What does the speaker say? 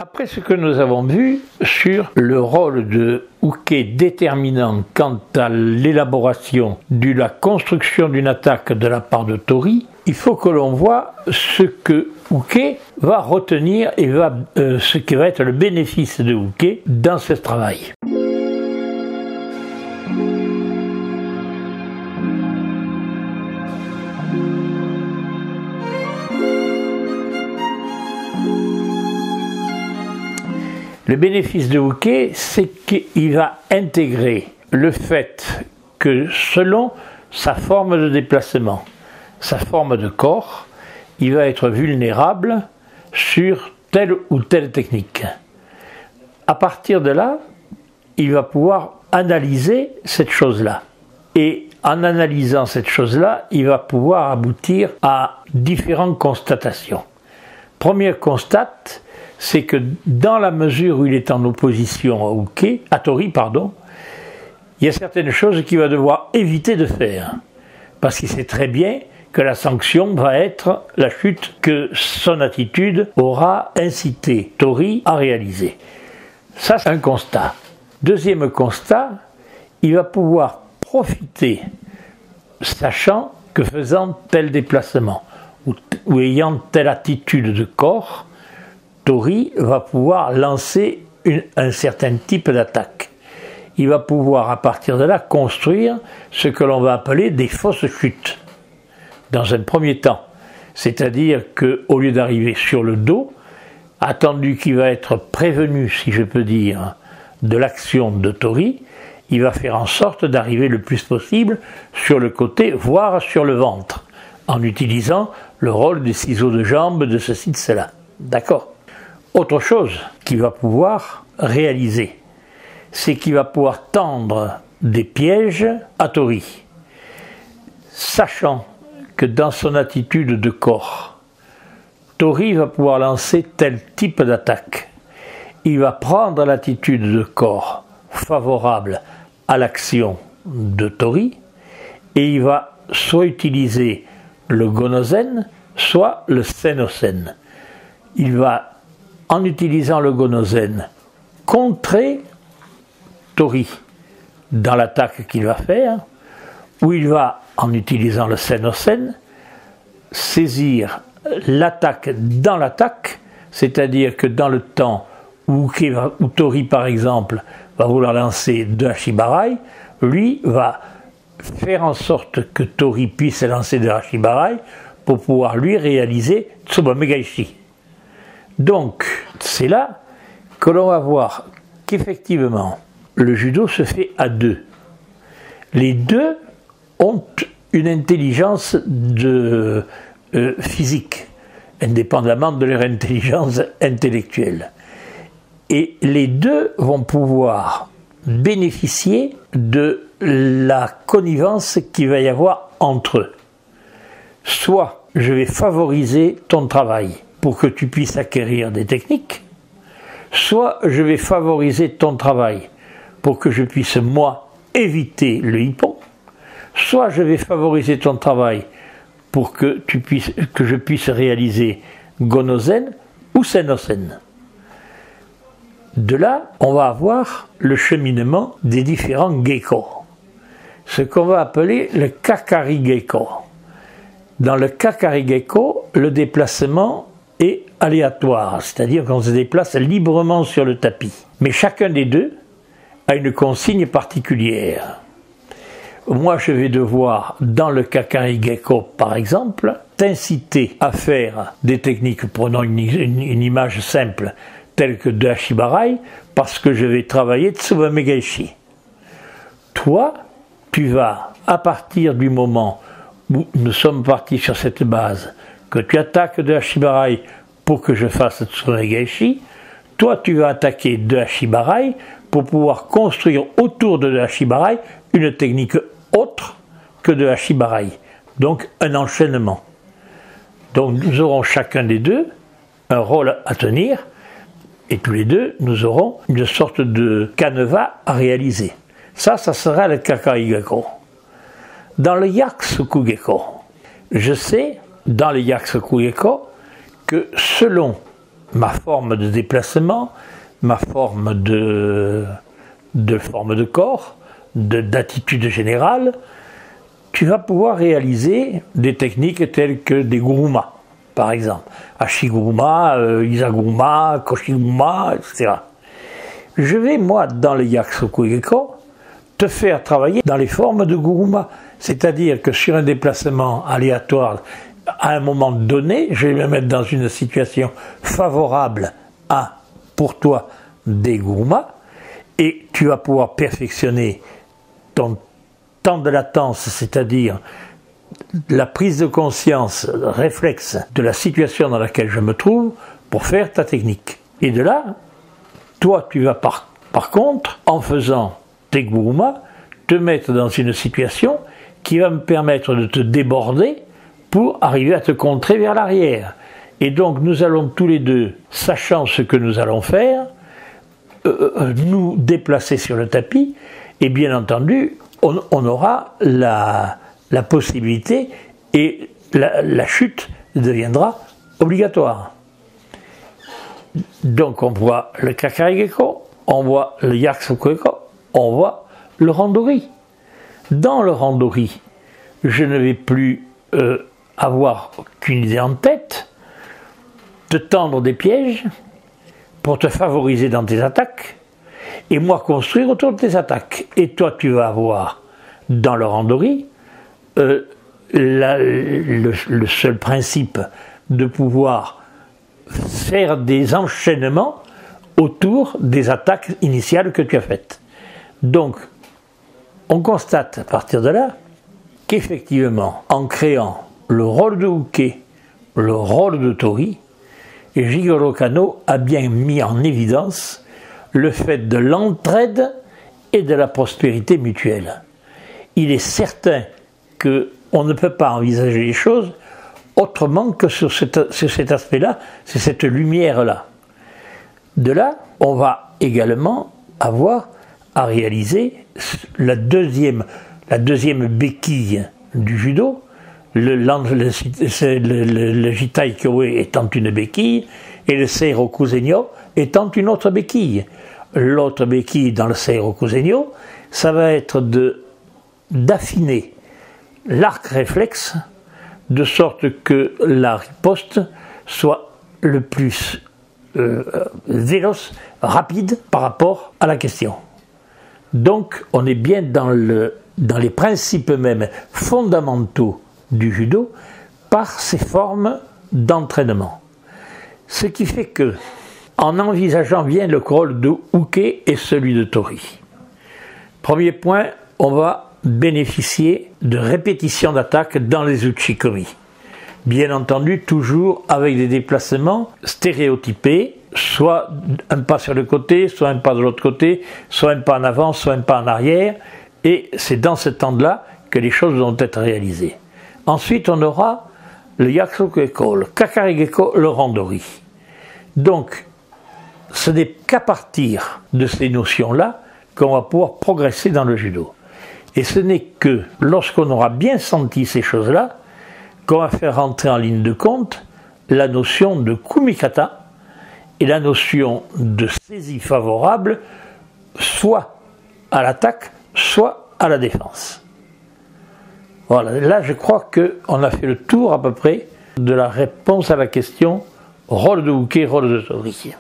Après ce que nous avons vu sur le rôle de Uke déterminant quant à l'élaboration de la construction d'une attaque de la part de Tori, il faut que l'on voit ce que Uke va retenir et ce qui va être le bénéfice de Uke dans ce travail. Le bénéfice de Uke, c'est qu'il va intégrer le fait que selon sa forme de déplacement, sa forme de corps, il va être vulnérable sur telle ou telle technique. À partir de là, il va pouvoir analyser cette chose-là. Et en analysant cette chose-là, il va pouvoir aboutir à différentes constatations. Premier constat, c'est que dans la mesure où il est en opposition à Tori, il y a certaines choses qu'il va devoir éviter de faire. Parce qu'il sait très bien que la sanction va être la chute que son attitude aura incité Tori à réaliser. Ça, c'est un constat. Deuxième constat, il va pouvoir profiter, sachant que faisant tel déplacement ou ayant telle attitude de corps, Tori va pouvoir lancer un certain type d'attaque. Il va pouvoir à partir de là construire ce que l'on va appeler des fausses chutes. Dans un premier temps, c'est-à-dire qu'au lieu d'arriver sur le dos, attendu qu'il va être prévenu, si je peux dire, de l'action de Tori, il va faire en sorte d'arriver le plus possible sur le côté, voire sur le ventre, en utilisant le rôle des ciseaux de jambe, de ceci, de cela. D'accord ? Autre chose qu'il va pouvoir réaliser, c'est qu'il va pouvoir tendre des pièges à Tori, sachant que dans son attitude de corps, Tori va pouvoir lancer tel type d'attaque. Il va prendre l'attitude de corps favorable à l'action de Tori et il va soit utiliser le gonosen, soit le senosen. Il va, en utilisant le gonosen, contrer Tori dans l'attaque qu'il va faire, où il va, en utilisant le senosen, saisir l'attaque dans l'attaque, c'est-à-dire que dans le temps où Tori, par exemple, va vouloir lancer deux Hachibarai, lui va faire en sorte que Tori puisse lancer deux Hachibarai pour pouvoir lui réaliser Tsubamegaishi. Donc, c'est là que l'on va voir qu'effectivement, le judo se fait à deux. Les deux ont une intelligence physique, indépendamment de leur intelligence intellectuelle. Et les deux vont pouvoir bénéficier de la connivence qu'il va y avoir entre eux. Soit je vais favoriser ton travail pour que tu puisses acquérir des techniques, soit je vais favoriser ton travail pour que je puisse, moi, éviter le hippon, soit je vais favoriser ton travail pour que je puisse réaliser gonosen ou senosen. De là, on va avoir le cheminement des différents geiko, ce qu'on va appeler le kakari geiko. Dans le kakari geiko, le déplacement est aléatoire, c'est-à-dire qu'on se déplace librement sur le tapis. Mais chacun des deux a une consigne particulière. Moi, je vais devoir, dans le kakari geiko par exemple, t'inciter à faire des techniques, prenons une image simple, telle que de Hachibarai, parce que je vais travailler Tsubamegaishi. Toi, tu vas, à partir du moment où nous sommes partis sur cette base, que tu attaques de Hachibarai pour que je fasse Tsubamegaishi, toi tu vas attaquer de Hachibarai pour pouvoir construire autour de Hachibarai une technique autre que de Hachibarai, donc un enchaînement. Donc nous aurons chacun des deux un rôle à tenir, et tous les deux nous aurons une sorte de canevas à réaliser. Ça sera le kakari geiko. Dans le Yakusoku geiko, je sais, dans le Yakusoku geiko, que selon ma forme de déplacement, ma forme de corps, d'attitude générale, tu vas pouvoir réaliser des techniques telles que des gurumas, par exemple. Ashiguruma, Isaguruma, Koshiguruma, etc. Je vais, moi, dans le Yakusoku Gekko, te faire travailler dans les formes de guruma. C'est-à-dire que sur un déplacement aléatoire, à un moment donné, je vais me mettre dans une situation favorable à, pour toi, des gurumas, et tu vas pouvoir perfectionner ton temps de latence, c'est-à-dire la prise de conscience, réflexe de la situation dans laquelle je me trouve pour faire ta technique. Et de là, toi, tu vas par contre, en faisant tes gurumas, te mettre dans une situation qui va me permettre de te déborder pour arriver à te contrer vers l'arrière. Et donc nous allons tous les deux, sachant ce que nous allons faire, nous déplacer sur le tapis, et bien entendu, on aura la possibilité, et la chute deviendra obligatoire. Donc on voit le Kakari Gekko, on voit le Yakusoku Gekko, on voit le Randori. Dans le Randori, je ne vais plus avoir qu'une idée en tête, te tendre des pièges pour te favoriser dans tes attaques, et moi construire autour de tes attaques. Et toi, tu vas avoir, dans le Randori, le seul principe de pouvoir faire des enchaînements autour des attaques initiales que tu as faites. Donc, on constate à partir de là qu'effectivement, en créant le rôle de Uke, le rôle de Tori, Jigoro Kano a bien mis en évidence le fait de l'entraide et de la prospérité mutuelle. Il est certain qu'on ne peut pas envisager les choses autrement que sur cet aspect-là, c'est cette lumière-là. De là, on va également avoir à réaliser la deuxième béquille du judo, le Jitai Kyoe étant une béquille et le Seiroku Zenyo étant une autre béquille. L'autre béquille dans le Seiroku Zenyo, ça va être d'affiner l'arc réflexe de sorte que la riposte soit le plus véloce, rapide par rapport à la question. Donc on est bien dans les principes même fondamentaux du judo par ces formes d'entraînement. Ce qui fait que, en envisageant bien le rôle de Uke et celui de Tori, premier point, on va bénéficier de répétitions d'attaques dans les uchikomi. Bien entendu, toujours avec des déplacements stéréotypés, soit un pas sur le côté, soit un pas de l'autre côté, soit un pas en avant, soit un pas en arrière, et c'est dans ce temps-là que les choses vont être réalisées. Ensuite, on aura le Yakusoku Gekko, le Kakari Gekko, le Randori. Donc, ce n'est qu'à partir de ces notions-là qu'on va pouvoir progresser dans le judo. Et ce n'est que lorsqu'on aura bien senti ces choses-là qu'on va faire rentrer en ligne de compte la notion de kumikata et la notion de saisie favorable, soit à l'attaque, soit à la défense. Voilà, là je crois qu'on a fait le tour à peu près de la réponse à la question rôle de Uke, rôle de Tori.